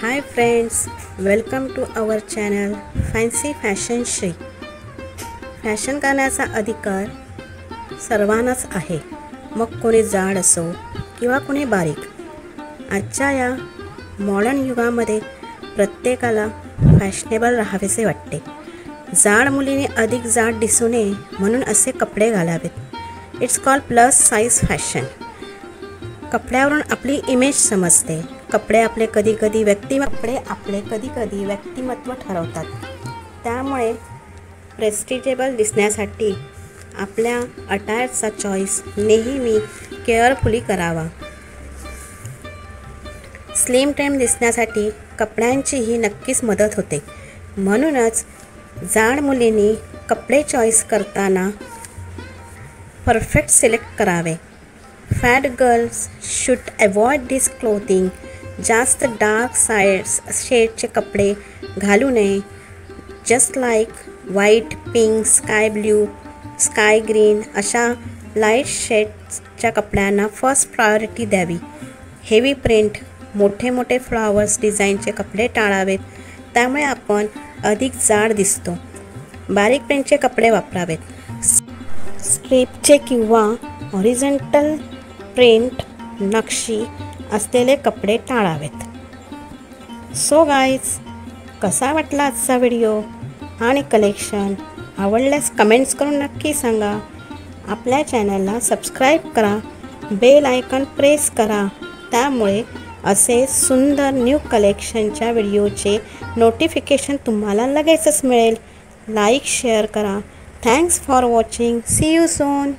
High friends, welcome to our channel fancy fashion Shri. Fashion करण्याचा अधिकार सर्वांनाच आहे, मग कोणी जाड असो किंवा कोणी बारीक. आजच्या या मॉडर्न युगामध्ये प्रत्येकाला फॅशनेबल राहावेसे वाटते. जाड मुलीने अधिक जाड दिसू नये म्हणून असे कपडे घालावेत. It's called plus size fashion. कपड्यावरून आपली इमेज समजते. कपडे आपले कधी कधी व्यक्तिमत्व ठरवतात. त्यामुळे प्रेस्टिजेबल दिसण्यासाठी आपल्या अटायरचा चॉईस नेहमी केअरफुली करावा. स्लिम ट्रेम दिसण्यासाठी कपड्यांचीही नक्कीच मदत होते. म्हणूनच जाड मुलींनी कपडे चॉईस करताना परफेक्ट सिलेक्ट करावे. Fat girls should avoid this clothing. जास्त डार्क शेडचे कपडे घालू नये. Just like white, pink, sky blue, sky green अशा लाईट शेड्सच्या कपड्यांना फर्स्ट प्रायोरिटी द्यावी. हेवी प्रिंट, मोठे फ्लॉवर्स डिझाईनचे कपडे टाळावेत. त्यामुळे आपण अधिक जाड दिसतो. बारीक प्रिंटचे कपडे वापरावेत. स्ट्रिपचे किंवा हॉरिझॉन्टल प्रिंट नक्षी असलेले कपडे टाळावेत. सो गाईज, कसा वाटला आजचा व्हिडिओ आणि कलेक्शन? आवडल्यास कमेंट्स करून नक्की सांगा. आपल्या चॅनलला सबस्क्राईब करा, बेल आयकॉन प्रेस करा. त्यामुळे असे सुंदर न्यू कलेक्शनच्या व्हिडिओचे नोटिफिकेशन तुम्हाला लगेचच मिळेल. लाईक शेअर करा. Thanks for watching. See you soon.